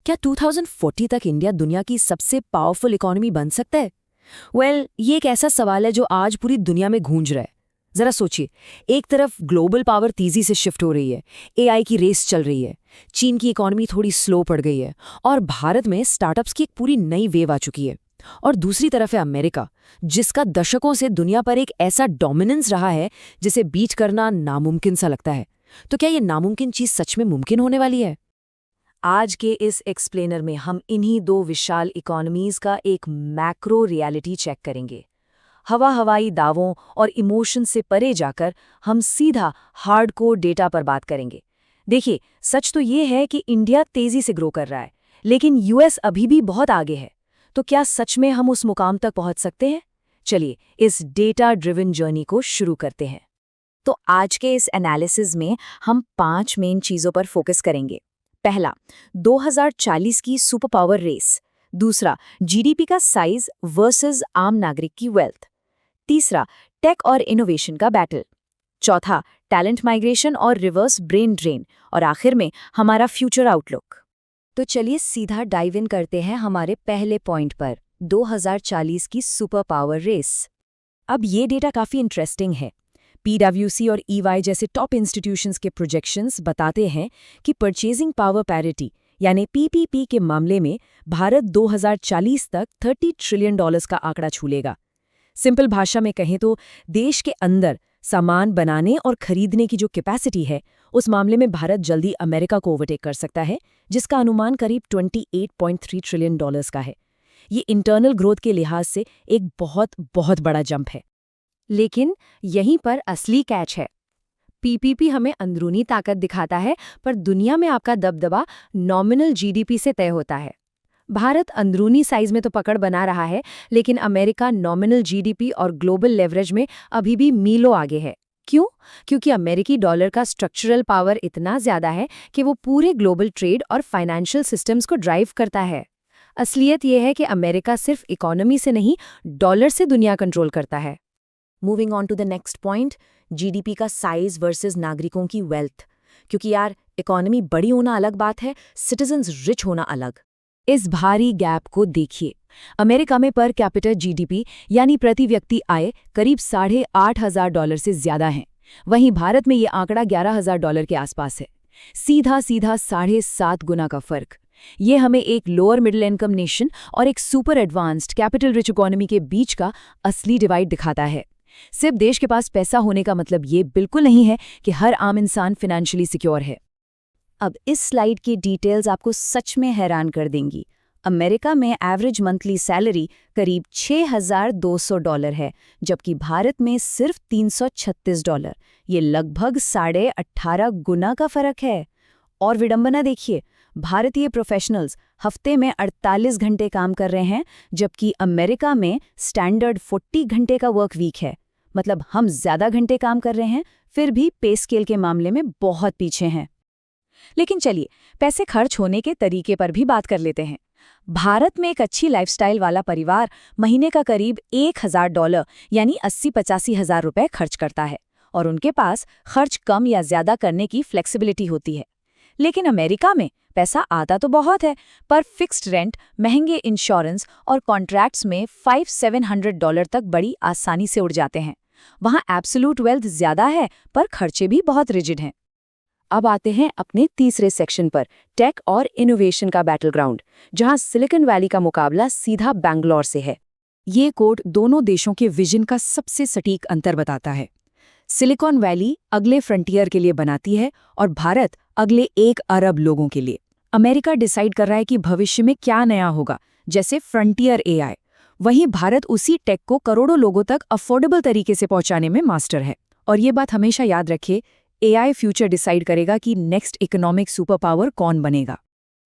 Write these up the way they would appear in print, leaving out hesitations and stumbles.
क्या 2040 तक इंडिया दुनिया की सबसे पावरफुल इकोनॉमी बन सकता है? ये एक ऐसा सवाल है जो आज पूरी दुनिया में गूंज रहा है। जरा सोचिए, एक तरफ ग्लोबल पावर तेजी से शिफ्ट हो रही है, एआई की रेस चल रही है, चीन की इकोनॉमी थोड़ी स्लो पड़ गई है और भारत में स्टार्टअप्स की एक पूरी नई वेव आ चुकी है। और दूसरी तरफ है अमेरिका, जिसका दशकों से दुनिया पर एक ऐसा डोमिनेंस रहा है जिसे बीट करना नामुमकिन सा लगता है। तो क्या ये नामुमकिन चीज सच में मुमकिन होने वाली है? आज के इस एक्सप्लेनर में हम इन्हीं दो विशाल इकोनॉमीज का एक मैक्रो रियलिटी चेक करेंगे। हवाई दावों और इमोशन से परे जाकर हम सीधा हार्डकोर डेटा पर बात करेंगे। देखिए, सच तो ये है कि इंडिया तेजी से ग्रो कर रहा है, लेकिन यूएस अभी भी बहुत आगे है। तो क्या सच में हम उस मुकाम तक पहुंच सकते हैं? चलिए इस डेटा ड्रिवन जर्नी को शुरू करते हैं। तो आज के इस एनालिसिस में हम 5 मेन चीजों पर फोकस करेंगे। पहला, 2040 की सुपर पावर रेस। दूसरा, जीडीपी का साइज वर्सेस आम नागरिक की वेल्थ। तीसरा, टेक और इनोवेशन का बैटल। चौथा, टैलेंट माइग्रेशन और रिवर्स ब्रेन ड्रेन। और आखिर में हमारा फ्यूचर आउटलुक। तो चलिए सीधा डाइव इन करते हैं हमारे पहले पॉइंट पर, 2040 की सुपर पावर रेस। अब ये डेटा काफी इंटरेस्टिंग है। PwC और EY जैसे टॉप इंस्टीट्यूशंस के प्रोजेक्शंस बताते हैं कि परचेजिंग पावर पैरिटी यानी PPP के मामले में भारत 2040 तक $30 ट्रिलियन का आंकड़ा छू लेगा। सिंपल भाषा में कहें तो देश के अंदर सामान बनाने और खरीदने की जो कैपेसिटी है, उस मामले में भारत जल्दी अमेरिका को ओवरटेक कर सकता है, जिसका अनुमान करीब $28.3 ट्रिलियन का है। ये इंटरनल ग्रोथ के लिहाज से एक बहुत बहुत बड़ा जंप है। लेकिन यहीं पर असली कैच है। PPP हमें अंदरूनी ताकत दिखाता है, पर दुनिया में आपका दबदबा नॉमिनल GDP से तय होता है। भारत अंदरूनी साइज में तो पकड़ बना रहा है, लेकिन अमेरिका नॉमिनल GDP और ग्लोबल लेवरेज में अभी भी मीलों आगे है। क्यों? क्योंकि अमेरिकी डॉलर का स्ट्रक्चरल पावर इतना ज्यादा है कि वो पूरे ग्लोबल ट्रेड और फाइनेंशियल सिस्टम्स को ड्राइव करता है। असलियत यह है कि अमेरिका सिर्फ इकोनॉमी से नहीं, डॉलर से दुनिया कंट्रोल करता है। Moving on to the next point, GDP का साइज वर्सेस नागरिकों की वेल्थ। क्योंकि यार, इकोनॉमी बड़ी होना अलग बात है, सिटीजन्स रिच होना अलग। इस भारी गैप को देखिए। अमेरिका में पर कैपिटल GDP यानी प्रति व्यक्ति आय करीब $8,500 से ज्यादा है। वहीं भारत में ये आंकड़ा $11,000 के आसपास है। सीधा 7.5 गुना का फर्क। ये हमें एक लोअर मिडिल इनकम नेशन और एक super advanced capital rich economy के बीच का असली डिवाइड दिखाता है। सिर्फ देश के पास पैसा होने का मतलब ये बिल्कुल नहीं है कि हर आम इंसान फाइनेंशियली सिक्योर है। अब इस स्लाइड की डिटेल्स आपको सच में हैरान कर देंगी। अमेरिका में एवरेज मंथली सैलरी करीब $6,200 है, जबकि भारत में सिर्फ $336। ये लगभग 18.5 गुना का फर्क है। और विडंबना देखिए, भारतीय प्रोफेशनल्स हफ्ते में 48 घंटे काम कर रहे हैं, जबकि अमेरिका में स्टैंडर्ड 40 घंटे का वर्क वीक है। मतलब हम ज्यादा घंटे काम कर रहे हैं, फिर भी पे स्केल के मामले में बहुत पीछे हैं। लेकिन चलिए पैसे खर्च होने के तरीके पर भी बात कर लेते हैं। भारत में एक अच्छी लाइफस्टाइल वाला परिवार महीने का करीब $1,000 यानी 80-85 हज़ार रुपए खर्च करता है, और उनके पास खर्च कम या ज्यादा करने की फ्लेक्सिबिलिटी होती है। लेकिन अमेरिका में पैसा आता तो बहुत है, पर फिक्स्ड रेंट, महंगे इंश्योरेंस और कॉन्ट्रैक्ट्स में $500-700 तक बड़ी आसानी से उड़ जाते हैं। वहाँ एब्सोल्यूट वेल्थ ज्यादा है, पर खर्चे भी बहुत रिजिड हैं। अब आते हैं अपने तीसरे सेक्शन पर, टेक और इनोवेशन का बैटल ग्राउंड, जहां सिलिकॉन वैली का मुकाबला सीधा बैंगलोर से है। ये कोड दोनों देशों के विजन का सबसे सटीक अंतर बताता है। सिलिकॉन वैली अगले फ्रंटियर के लिए बनाती है और भारत अगले 1 अरब लोगों के लिए। अमेरिका डिसाइड कर रहा है कि भविष्य में क्या नया होगा, जैसे फ्रंटियर AI। वहीं भारत उसी टेक को करोड़ों लोगों तक अफोर्डेबल तरीके से पहुंचाने में मास्टर है। और ये बात हमेशा याद रखिए, AI फ्यूचर डिसाइड करेगा कि नेक्स्ट इकोनॉमिक सुपर पावर कौन बनेगा।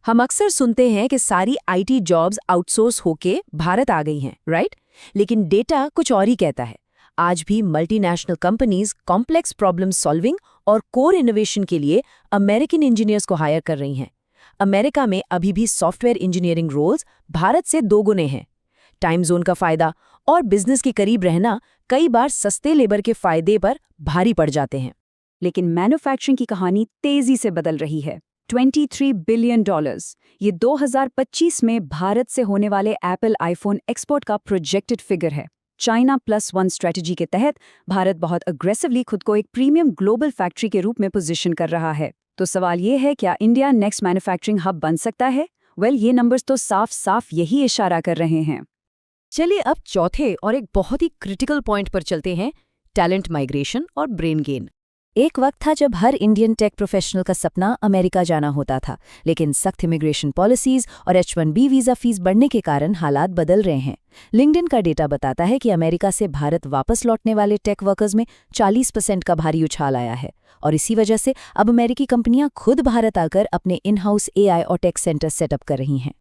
हम अक्सर सुनते हैं कि सारी IT जॉब्स आउटसोर्स होके भारत आ गई हैं, राइट? लेकिन डेटा कुछ और ही कहता है। आज भी multinational companies complex problem solving और कोर इनोवेशन के लिए अमेरिकन इंजीनियर्स को हायर कर रही हैं। अमेरिका में अभी भी सॉफ्टवेयर इंजीनियरिंग रोल्स भारत से 2 गुने हैं। टाइम जोन का फायदा और बिजनेस के करीब रहना कई बार सस्ते लेबर के फायदे पर भारी पड़ जाते हैं। लेकिन मैन्युफैक्चरिंग की कहानी तेजी से बदल रही है। $23 बिलियन। ये 2025 में भारत से होने वाले एप्पल आईफोन एक्सपोर्ट का प्रोजेक्टेड फिगर है। चाइना +1 स्ट्रेटजी के तहत भारत बहुत अग्रेसिवली खुद को एक प्रीमियम ग्लोबल फैक्ट्री के रूप में पोजीशन कर रहा है। तो सवाल ये है, क्या इंडिया नेक्स्ट मैन्युफैक्चरिंग हब बन सकता है? ये नंबर्स तो साफ साफ यही इशारा कर रहे हैं। चलिए अब चौथे और एक बहुत ही क्रिटिकल पॉइंट पर चलते हैं, टैलेंट माइग्रेशन और ब्रेन गेन। एक वक्त था जब हर इंडियन टेक प्रोफेशनल का सपना अमेरिका जाना होता था, लेकिन सख्त इमिग्रेशन पॉलिसीज और H-1B वीजा फीस बढ़ने के कारण हालात बदल रहे हैं। लिंक्डइन का डेटा बताता है कि अमेरिका से भारत वापस लौटने वाले टेक वर्कर्स में 40% का भारी उछाल आया है, और इसी वजह से अब अमेरिकी कंपनियां खुद भारत आकर अपने इन हाउस AI और टेक सेंटर सेटअप कर रही हैं।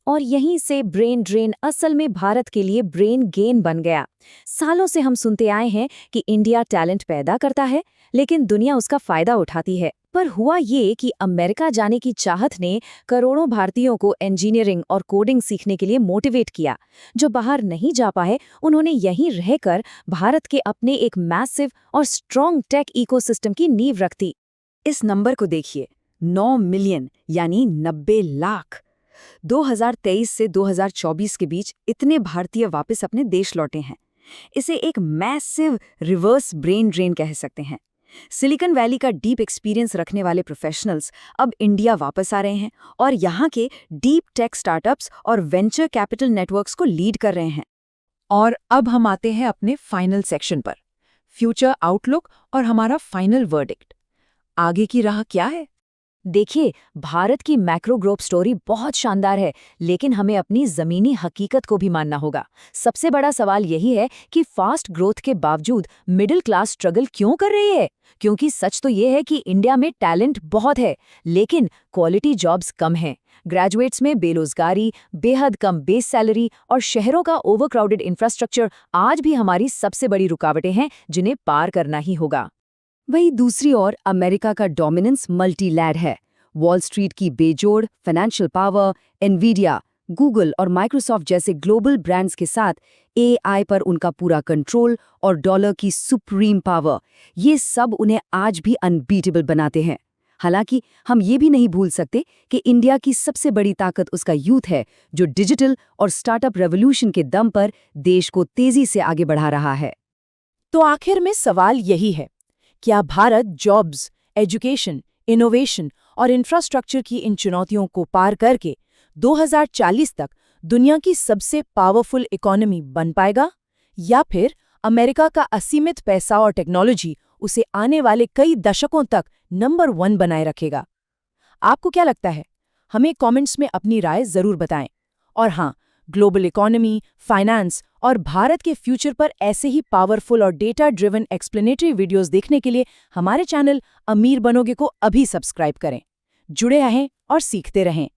और यहीं से ब्रेन ड्रेन असल में भारत के लिए ब्रेन गेन बन गया। सालों से हम सुनते आए हैं कि इंडिया टैलेंट पैदा करता है, लेकिन दुनिया उसका फायदा उठाती है। पर हुआ ये कि अमेरिका जाने की चाहत ने करोड़ों भारतीयों को इंजीनियरिंग और कोडिंग सीखने के लिए मोटिवेट किया। जो बाहर नहीं जा पाए, उन्होंने यहीं रहकर भारत के अपने एक मैसिव और स्ट्रॉन्ग टेक इकोसिस्टम की नींव रख दी। इस नंबर को देखिए, 9 मिलियन यानी 90 लाख। 2023 से 2024 के बीच इतने भारतीय वापस अपने देश लौटे हैं। इसे एक मैसिव रिवर्स ब्रेन ड्रेन कह सकते हैं। सिलिकॉन वैली का डीप एक्सपीरियंस रखने वाले प्रोफेशनल्स अब इंडिया वापस आ रहे हैं और यहाँ के डीप टेक स्टार्टअप्स और वेंचर कैपिटल नेटवर्क्स को लीड कर रहे हैं। और अब हम आते हैं अपने फाइनल सेक्शन पर, फ्यूचर आउटलुक और हमारा फाइनल वर्डिक्ट। आगे की राह क्या है? देखिए, भारत की मैक्रो ग्रोथ स्टोरी बहुत शानदार है, लेकिन हमें अपनी ज़मीनी हकीकत को भी मानना होगा। सबसे बड़ा सवाल यही है कि फास्ट ग्रोथ के बावजूद मिडिल क्लास स्ट्रगल क्यों कर रही है? क्योंकि सच तो ये है कि इंडिया में टैलेंट बहुत है, लेकिन क्वालिटी जॉब्स कम हैं। ग्रेजुएट्स में बेरोजगारी, बेहद कम बेस सैलरी और शहरों का ओवरक्राउडेड इंफ्रास्ट्रक्चर आज भी हमारी सबसे बड़ी रुकावटें हैं, जिन्हें पार करना ही होगा। वहीं दूसरी ओर अमेरिका का डोमिनेंस मल्टीलैड है। वॉल स्ट्रीट की बेजोड़ फाइनेंशियल पावर, एनवीडिया, गूगल और माइक्रोसॉफ्ट जैसे ग्लोबल ब्रांड्स के साथ AI पर उनका पूरा कंट्रोल और डॉलर की सुप्रीम पावर, ये सब उन्हें आज भी अनबीटेबल बनाते हैं। हालांकि हम ये भी नहीं भूल सकते कि इंडिया की सबसे बड़ी ताकत उसका यूथ है, जो डिजिटल और स्टार्टअप रेवोल्यूशन के दम पर देश को तेजी से आगे बढ़ा रहा है। तो आखिर में सवाल यही है, क्या भारत जॉब्स, एजुकेशन, इनोवेशन और इंफ्रास्ट्रक्चर की इन चुनौतियों को पार करके 2040 तक दुनिया की सबसे पावरफुल इकोनॉमी बन पाएगा, या फिर अमेरिका का असीमित पैसा और टेक्नोलॉजी उसे आने वाले कई दशकों तक नंबर 1 बनाए रखेगा? आपको क्या लगता है? हमें कमेंट्स में अपनी राय जरूर बताएं। और हाँ, ग्लोबल इकोनॉमी, फाइनेंस और भारत के फ्यूचर पर ऐसे ही पावरफुल और डेटा ड्रिवन एक्सप्लेनेटरी वीडियोस देखने के लिए हमारे चैनल अमीर बनोगे को अभी सब्सक्राइब करें। जुड़े रहें और सीखते रहें।